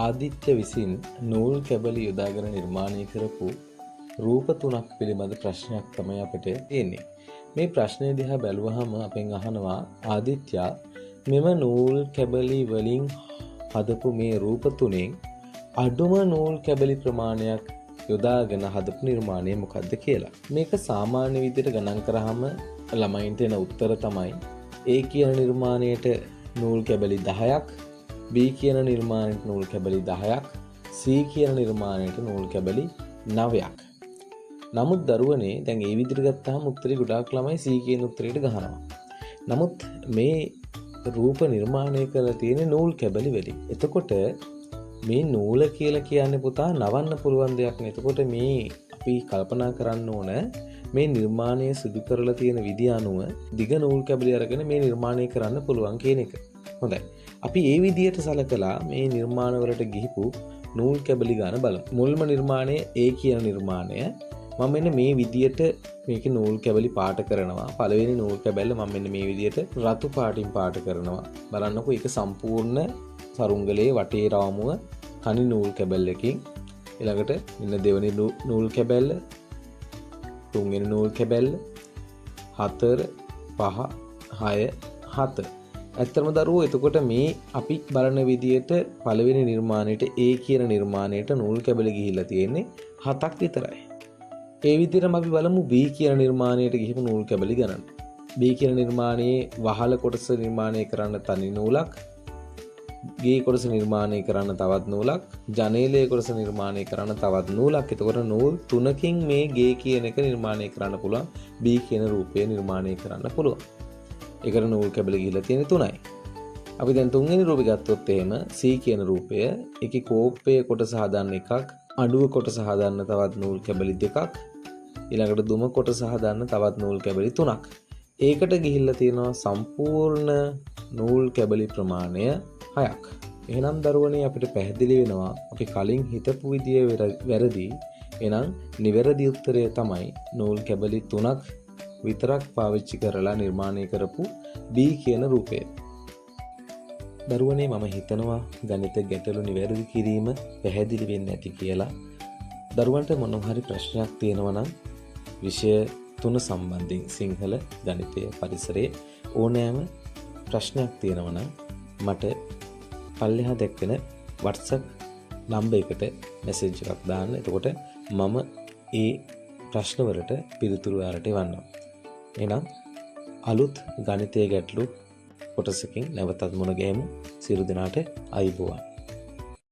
ආදිත්‍ය විසින් නූල් කැබලි යොදාගෙන නිර්මාණය කරපු රූප තුනක් පිළිබඳ ප්‍රශ්නයක් තමයි අපිට තියෙන්නේ. මේ ප්‍රශ්නය දිහා බැලුවහම අපෙන් අහනවා ආදිත්‍යා මෙම නූල් කැබලි වලින් හදපු මේ රූප තුනෙන් අඩුම නූල් කැබලි ප්‍රමාණයක් යොදාගෙන හදපු නිර්මාණය මොකක්ද කියලා. මේක සාමාන්‍ය විදිහට ගණන් කරාම ළමයින්ට එන උත්තර තමයි A කියන නිර්මාණයට නූල් කැබලි 10ක්, B කියන නිර්මාණයට නූල් කැබලි 10ක්, C කියන නිර්මාණයට නූල් කැබලි 9ක්. නමුත් දරුවනේ දැන් මේ විදිහට ගත්තාම උත්තරේ ගොඩාක් ළමයි C කියන උත්තරයට ගහනවා. නමුත් මේ රූප නිර්මාණය කරලා තියෙන නූල් කැබලි වලින්. එතකොට මේ නූල කියලා කියන්නේ පුතා නවන්න පුළුවන් දෙයක් නේ. එතකොට මේ අපි කල්පනා කරන්න ඕන මේ නිර්මාණය සිදු කරලා තියෙන විදිය අනුව දිග නූල් කැබලි අරගෙන මේ නිර්මාණය කරන්න පුළුවන් කියන එක. හොඳයි. අපි මේ විදියට සලකලා මේ නිර්මාණවලට ගිහිපු නූල් කැබලි ගන්න බලමු. මුල්ම නිර්මාණය A කියන නිර්මාණය මම මෙන්න මේ විදියට මේකේ නූල් කැබලි පාට කරනවා. පළවෙනි නූල් කැබැල්ල මම මෙන්න මේ විදියට රතු පාටින් පාට කරනවා. බලන්නකෝ ඒක සම්පූර්ණ සරුංගලේ වටේ රාමුව කණි නූල් කැබැල්ලකින්. ඊළඟට මෙන්න දෙවෙනි නූල් කැබැල්ල, තුන්වෙනි නූල් කැබැල්ල, 4 5 6 7. ඇත්තම දරුවෝ එතකොට මේ අපි බලන විදියට පළවෙනි නිර්මාණයට A කියන නිර්මාණයට නූල් කැබලි ගිහිල්ලා තියෙන්නේ 7ක් විතරයි. ඒ විදිහටම අපි බලමු B කියන නිර්මාණයට ගිහපු නූල් කැබලි ගණන. B කියන නිර්මාණයේ වහල කොටස නිර්මාණය කරන්න තනි නූලක්, ගේ කොටස නිර්මාණය කරන්න තවත් නූලක්, ජනේලයේ කොටස නිර්මාණය කරන්න තවත් නූලක්. එතකොට නූල් 3කින් මේ ගේ කියන එක නිර්මාණය කරන්න පුළුවන්. B කියන රූපය නිර්මාණය කරන්න පුළුවන්. ඒකට නූල් කැබලි ගිහිල්ලා තියෙන 3යි. අපි දැන් තුන්වෙනි රූපය ගත්තොත් එහෙම C කියන රූපය ඒකේ කෝපයේ කොටස හදන්න එකක්, අඩුව කොටස හදන්න තවත් නූල් කැබලි දෙකක්, ඊළඟට දුම කොටස හදන්න තවත් නූල් කැබලි 3ක්. ඒකට ගිහිල්ලා තියෙනවා සම්පූර්ණ නූල් කැබලි ප්‍රමාණය 6ක්. එහෙනම් දරුවනේ අපිට පැහැදිලි වෙනවා අපි කලින් හිතපු විදිය වැරදි. එහෙනම් නිවැරදි උත්තරය තමයි නූල් කැබලි 3ක් විතරක් පාවිච්චි කරලා නිර්මාණය කරපු B කියන රූපය. දරුවනේ මම හිතනවා ගණිත ගැටලු නිවැරදි කිරීම පැහැදිලි වෙන්නේ නැති කියලා. දරුවන්ට මොනවා හරි ප්‍රශ්නයක් තියෙනවා නම් විෂය 3 සම්බන්ධයෙන් සිංහල, ගණිතය, පරිසරයේ ඕනෑම ප්‍රශ්නයක් තියෙනවා නම් මට පල්ලෙහා දැක්වෙන WhatsApp නම්බර් එකට මැසේජ් එකක් දාන්න. එතකොට මම ඒ ප්‍රශ්න වලට පිළිතුරු ඔයාලට එවන්නම්. එහෙනම් අලුත් ගණිතය ගැටලු කොටසකින් නැවතත් මුණ ගැහෙමු. සියලු දෙනාට ආයුබෝවන්.